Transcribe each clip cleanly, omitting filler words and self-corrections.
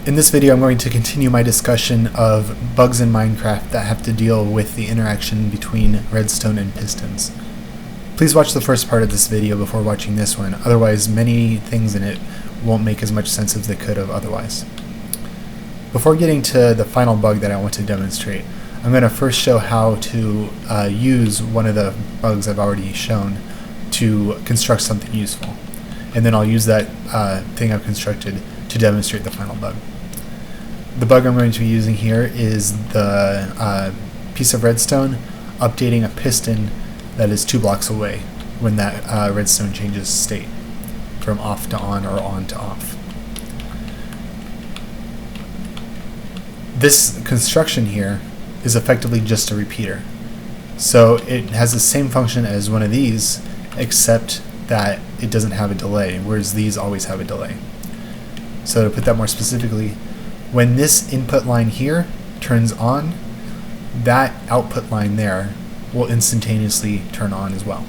In this video I'm going to continue my discussion of bugs in Minecraft that have to deal with the interaction between redstone and pistons. Please watch the first part of this video before watching this one, otherwise many things in it won't make as much sense as they could have otherwise. Before getting to the final bug that I want to demonstrate, I'm going to first show how to use one of the bugs I've already shown to construct something useful. And then I'll use that thing I've constructed to demonstrate the final bug. The bug I'm going to be using here is the piece of redstone updating a piston that is 2 blocks away when that redstone changes state from off to on or on to off. This construction here is effectively just a repeater. So it has the same function as one of these, except that it doesn't have a delay, whereas these always have a delay. So to put that more specifically, when this input line here turns on, that output line there will instantaneously turn on as well.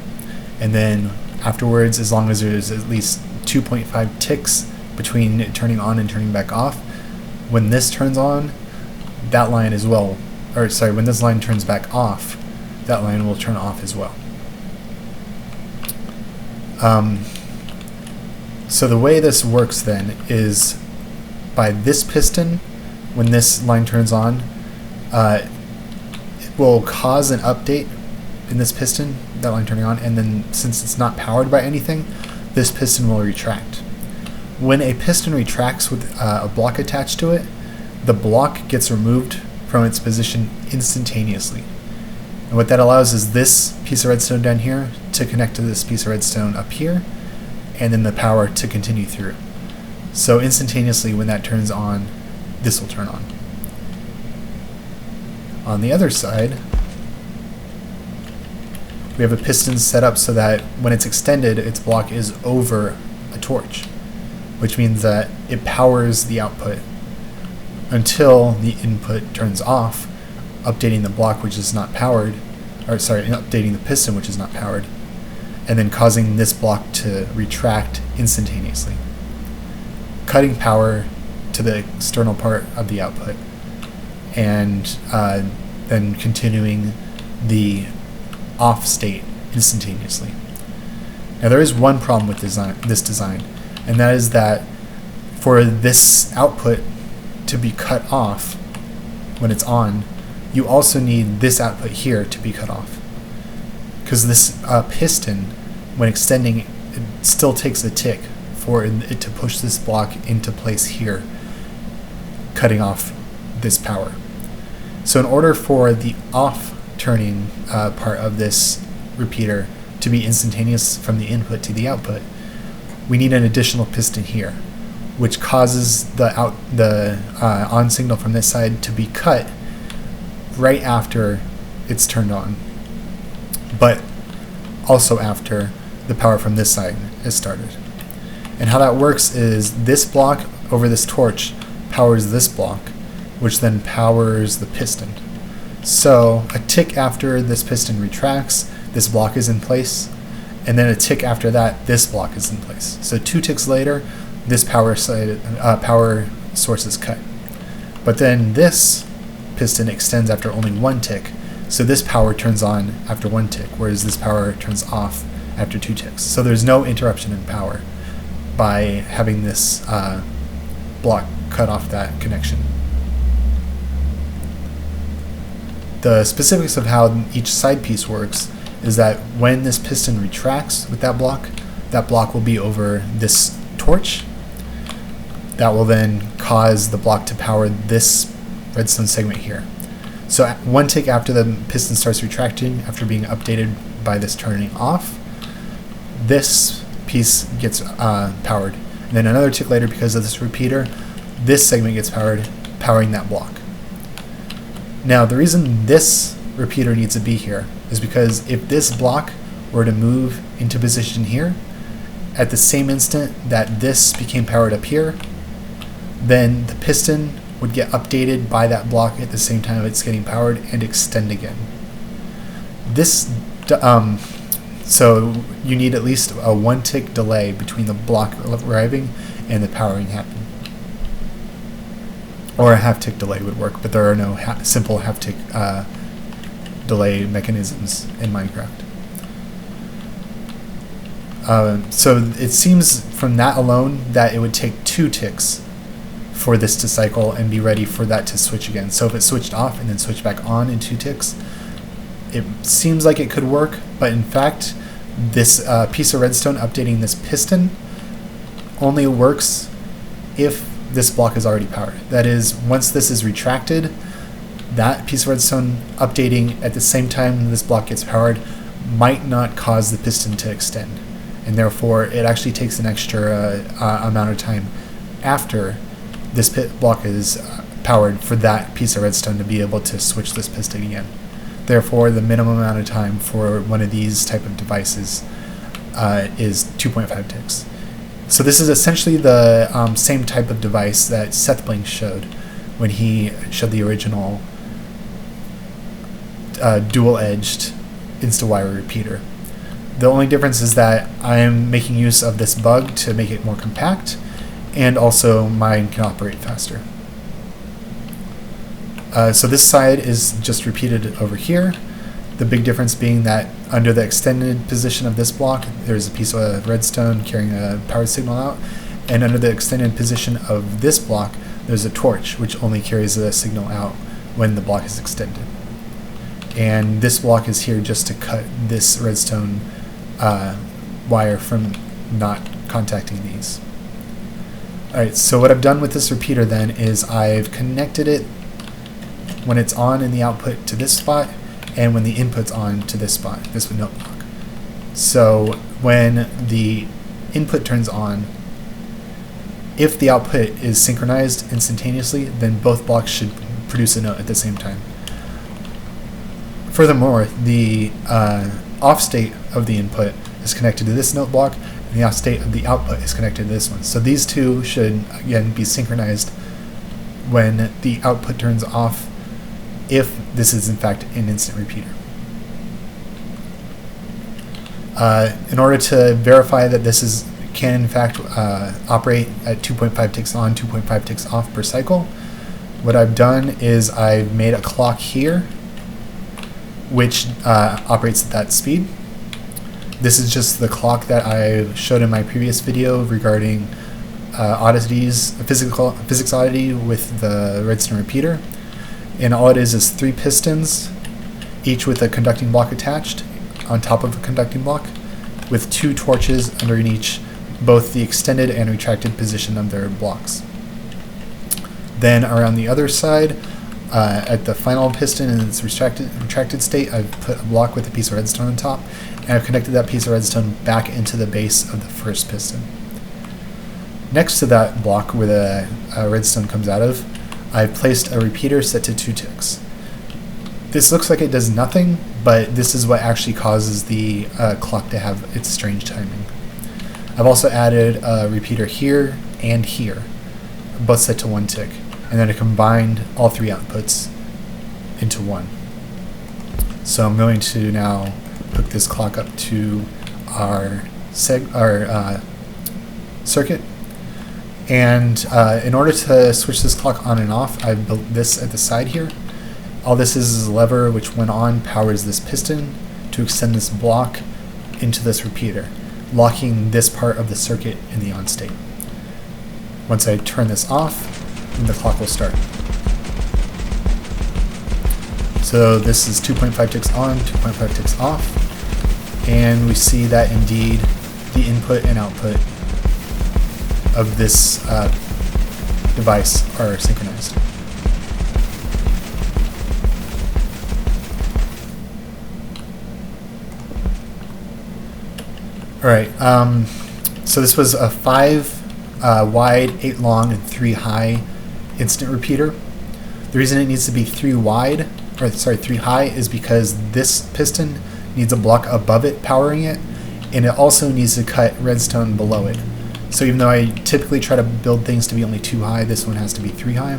And then afterwards, as long as there's at least 2.5 ticks between it turning on and turning back off, when this turns on, that line as well, or sorry, when this line turns back off, that line will turn off as well. So the way this works then is by this piston, when this line turns on, it will cause an update in this piston, that line turning on, and then since it's not powered by anything, this piston will retract. When a piston retracts with a block attached to it, the block gets removed from its position instantaneously. And what that allows is this piece of redstone down here to connect to this piece of redstone up here, and then the power to continue through. So instantaneously when that turns on, this will turn on. On the other side, we have a piston set up so that when it's extended, its block is over a torch, which means that it powers the output until the input turns off, updating the block which is not powered, or sorry, updating the piston which is not powered, and then causing this block to retract instantaneously, cutting power to the external part of the output, and then continuing the off state instantaneously. Now there is one problem with this design, and that is that for this output to be cut off when it's on, you also need this output here to be cut off. Because this piston, when extending, it still takes a tick for it to push this block into place here, cutting off this power. So in order for the off turning part of this repeater to be instantaneous from the input to the output, we need an additional piston here, which causes the on signal from this side to be cut right after it's turned on, but also after the power from this side is started. And how that works is this block over this torch powers this block, which then powers the piston. So a tick after this piston retracts, this block is in place, and then a tick after that, this block is in place. So 2 ticks later, this power source is cut. But then this piston extends after only 1 tick, so this power turns on after 1 tick, whereas this power turns off after 2 ticks. So there's no interruption in power by having this block cut off that connection. The specifics of how each side piece works is that when this piston retracts with that block will be over this torch. That will then cause the block to power this redstone segment here. So 1 tick after the piston starts retracting, after being updated by this turning off, this piece gets powered. And then another tick later, because of this repeater, this segment gets powered, powering that block. Now the reason this repeater needs to be here is because if this block were to move into position here, at the same instant that this became powered up here, then the piston would get updated by that block at the same time it's getting powered and extend again. So you need at least a 1 tick delay between the block arriving and the powering happening. or a half-tick delay would work, but there are no simple half-tick delay mechanisms in Minecraft. So it seems from that alone that it would take 2 ticks for this to cycle and be ready for that to switch again. So if it switched off and then switched back on in 2 ticks, it seems like it could work, but in fact, this piece of redstone updating this piston only works if this block is already powered. That is, once this is retracted, that piece of redstone updating at the same time this block gets powered might not cause the piston to extend, and therefore it actually takes an extra amount of time after this block is powered for that piece of redstone to be able to switch this piston again. Therefore, the minimum amount of time for one of these type of devices is 2.5 ticks. So this is essentially the same type of device that Seth Blink showed when he showed the original dual-edged Insta-Wire repeater. The only difference is that I am making use of this bug to make it more compact, and also mine can operate faster. So this side is just repeated over here. The big difference being that under the extended position of this block, there's a piece of redstone carrying a power signal out, and under the extended position of this block, there's a torch which only carries a signal out when the block is extended. And this block is here just to cut this redstone wire from not contacting these. Alright, so what I've done with this repeater then is I've connected it when it's on in the output to this spot, and when the input's on to this spot, this note block. So when the input turns on, if the output is synchronized instantaneously, then both blocks should produce a note at the same time. Furthermore, the off state of the input is connected to this note block, and the off state of the output is connected to this one. So these two should, again, be synchronized when the output turns off, if this is in fact an instant repeater. In order to verify that this can in fact operate at 2.5 ticks on, 2.5 ticks off per cycle, what I've done is I've made a clock here which operates at that speed. This is just the clock that I showed in my previous video regarding oddities, physics oddity with the redstone repeater. And all it is 3 pistons, each with a conducting block attached on top of a conducting block, with 2 torches underneath both the extended and retracted position of their blocks. Then around the other side, at the final piston in its retracted state, I've put a block with a piece of redstone on top, and I've connected that piece of redstone back into the base of the first piston. Next to that block where the redstone comes out of, I've placed a repeater set to 2 ticks. This looks like it does nothing, but this is what actually causes the clock to have its strange timing. I've also added a repeater here and here, both set to 1 tick, and then I combined all 3 outputs into one. So I'm going to now hook this clock up to our circuit. And in order to switch this clock on and off, I've built this at the side here. All this is a lever which, when on, powers this piston to extend this block into this repeater, locking this part of the circuit in the on state. Once I turn this off, then the clock will start. So this is 2.5 ticks on, 2.5 ticks off, and we see that indeed the input and output of this device are synchronized. Alright, so this was a 5 wide, 8 long, and 3 high instant repeater. The reason it needs to be 3 high is because this piston needs a block above it powering it, and it also needs to cut redstone below it. So even though I typically try to build things to be only 2 high, this one has to be 3 high.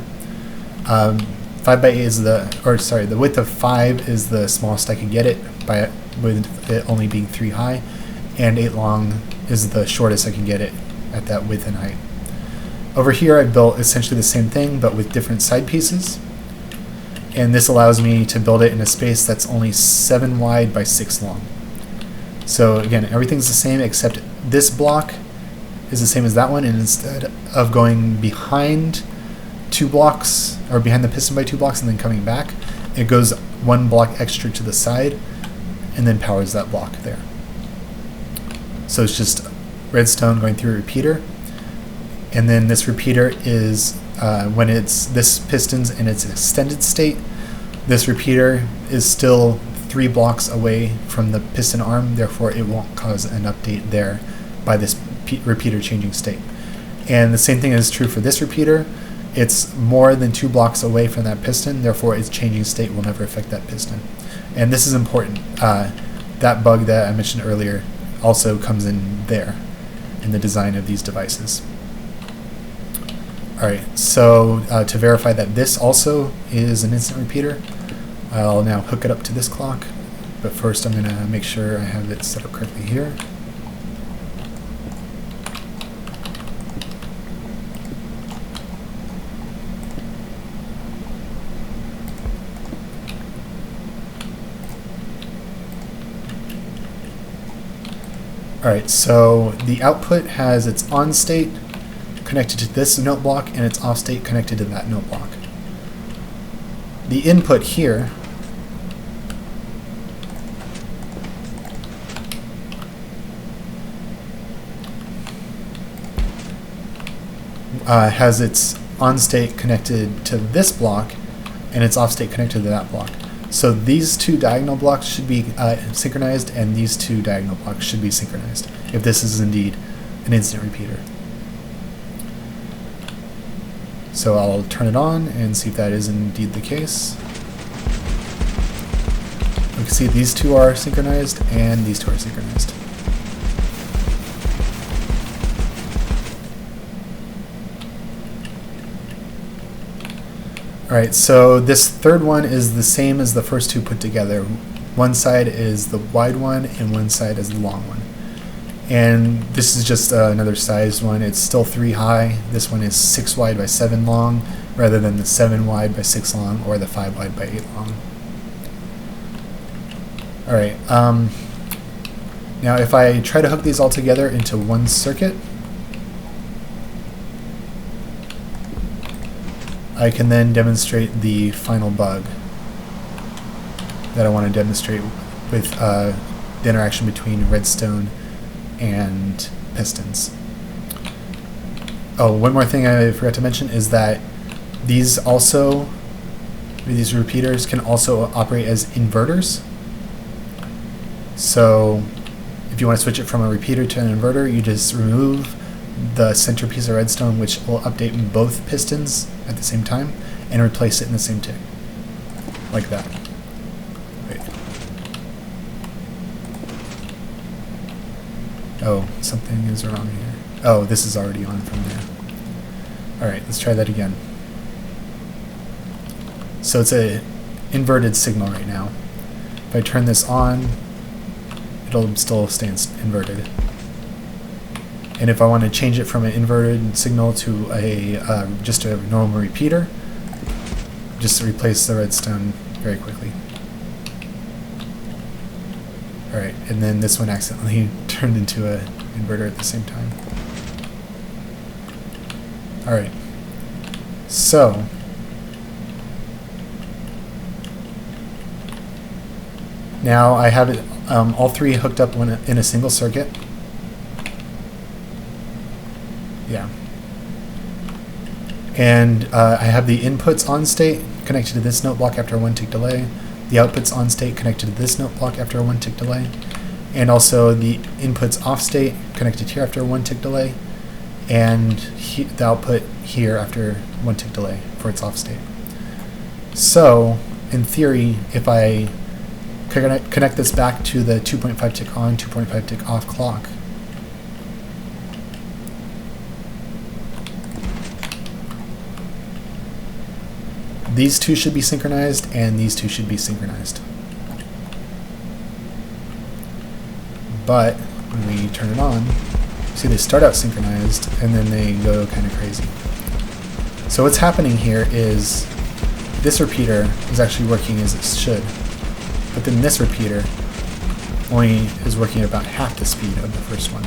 5 by 8 is the width of 5 is the smallest I can get it, with it only being 3 high, and 8 long is the shortest I can get it at that width and height. Over here I built essentially the same thing but with different side pieces, and this allows me to build it in a space that's only 7 wide by 6 long. So again, everything's the same except this block is the same as that one, and instead of going behind 2 blocks, or behind the piston by 2 blocks and then coming back, it goes 1 block extra to the side and then powers that block there. So it's just redstone going through a repeater, and then this repeater is when it's this piston's in its extended state, this repeater is still 3 blocks away from the piston arm, therefore it won't cause an update there by this repeater changing state. And the same thing is true for this repeater. It's more than 2 blocks away from that piston, therefore its changing state will never affect that piston. And this is important. That bug that I mentioned earlier also comes in there in the design of these devices. Alright, so to verify that this also is an instant repeater, I'll now hook it up to this clock, but first I'm going to make sure I have it set up correctly here. Alright, so the output has its on state connected to this note block and its off state connected to that note block. The input here has its on state connected to this block and its off state connected to that block. So these 2 diagonal blocks should be synchronized, and these 2 diagonal blocks should be synchronized if this is indeed an instant repeater. So I'll turn it on and see if that is indeed the case. We can see these 2 are synchronized and these 2 are synchronized. Alright, so this third one is the same as the first 2 put together. One side is the wide one and one side is the long one. And this is just another sized one. It's still 3 high. This one is 6 wide by 7 long, rather than the 7 wide by 6 long or the 5 wide by 8 long. Alright, now if I try to hook these all together into one circuit, I can then demonstrate the final bug that I want to demonstrate with the interaction between redstone and pistons. Oh, one more thing I forgot to mention is that these repeaters can also operate as inverters. So if you want to switch it from a repeater to an inverter, you just remove the center piece of redstone, which will update both pistons at the same time, and replace it in the same tick, like that. Wait. Oh, something is wrong here. Oh, this is already on from there. Alright, let's try that again. So it's a inverted signal right now. If I turn this on, it'll still stay inverted. And if I want to change it from an inverted signal to a just a normal repeater, just replace the redstone very quickly. Alright, and then this one accidentally turned into an inverter at the same time. Alright, so now I have it all 3 hooked up in a single circuit. Yeah. And I have the inputs on state connected to this note block after a 1 tick delay, the outputs on state connected to this note block after a 1 tick delay, and also the inputs off state connected here after a 1 tick delay, and the output here after 1 tick delay for its off state. So, in theory, if I connect this back to the 2.5 tick on, 2.5 tick off clock, these 2 should be synchronized, and these 2 should be synchronized. But when we turn it on, See, they start out synchronized and then they go kind of crazy. So what's happening here is this repeater is actually working as it should, but then this repeater only is working at about half the speed of the first one.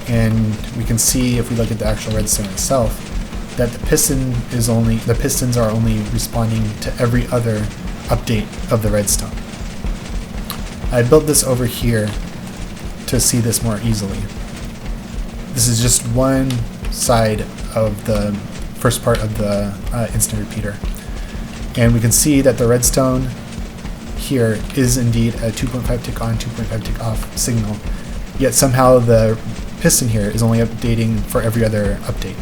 And we can see, if we look at the actual redstone itself, that the pistons are only responding to every other update of the redstone. I built this over here to see this more easily. This is just one side of the first part of the instant repeater. And we can see that the redstone here is indeed a 2.5 tick on, 2.5 tick off signal, yet somehow the piston here is only updating for every other update.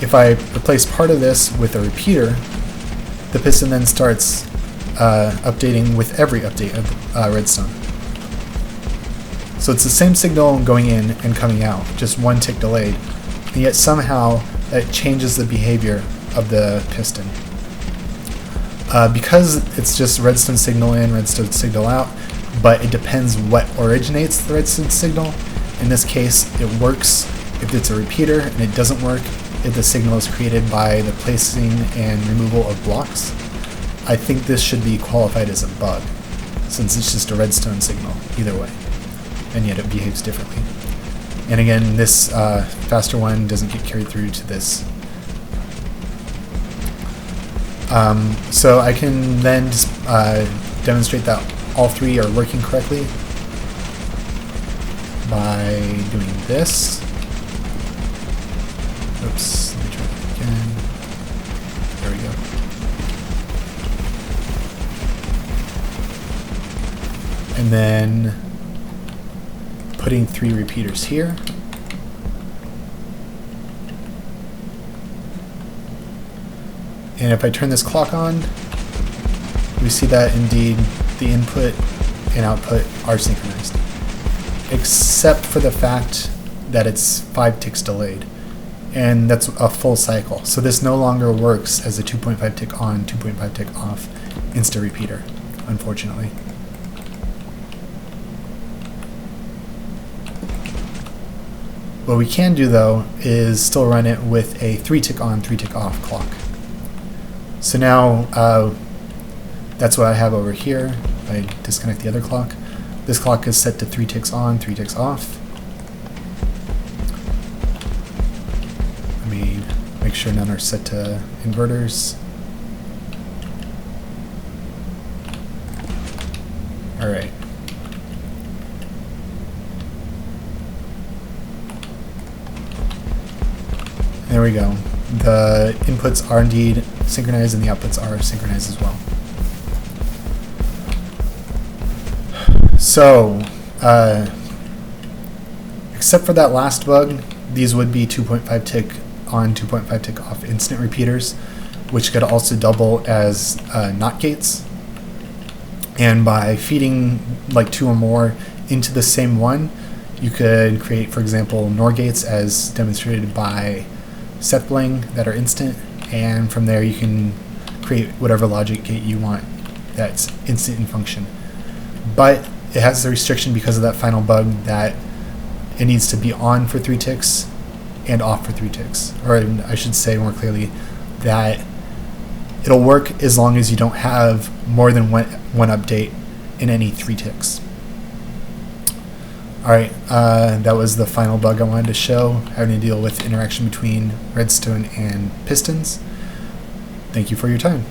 If I replace part of this with a repeater, the piston then starts updating with every update of redstone. So it's the same signal going in and coming out, just one tick delayed, and yet somehow that changes the behavior of the piston. Because it's just redstone signal in, redstone signal out, but it depends what originates the redstone signal. In this case, it works if it's a repeater, and it doesn't work if the signal is created by the placing and removal of blocks. I think this should be qualified as a bug, since it's just a redstone signal either way, and yet it behaves differently. And again, this faster one doesn't get carried through to this. So I can then just demonstrate that all three are working correctly by doing this. Oops, let me try that again. There we go. And then putting 3 repeaters here. And if I turn this clock on, we see that indeed the input and output are synchronized, except for the fact that it's 5 ticks delayed, and that's a full cycle. So this no longer works as a 2.5 tick on, 2.5 tick off insta repeater, unfortunately. What we can do though is still run it with a 3 tick on, 3 tick off clock. So now that's what I have over here. If I disconnect the other clock, this clock is set to 3 ticks on, 3 ticks off. Let me make sure none are set to inverters. All right. There we go. The inputs are indeed synchronized and the outputs are synchronized as well. So, except for that last bug, these would be 2.5 tick on, 2.5 tick off instant repeaters, which could also double as NOT gates. And by feeding like 2 or more into the same one, you could create, for example, NOR gates as demonstrated by Sepling that are instant, and from there you can create whatever logic gate you want that's instant in function. But it has the restriction because of that final bug that it needs to be on for 3 ticks and off for 3 ticks. Or I should say more clearly that it'll work as long as you don't have more than one update in any 3 ticks. Alright, that was the final bug I wanted to show, having to deal with interaction between redstone and pistons. Thank you for your time.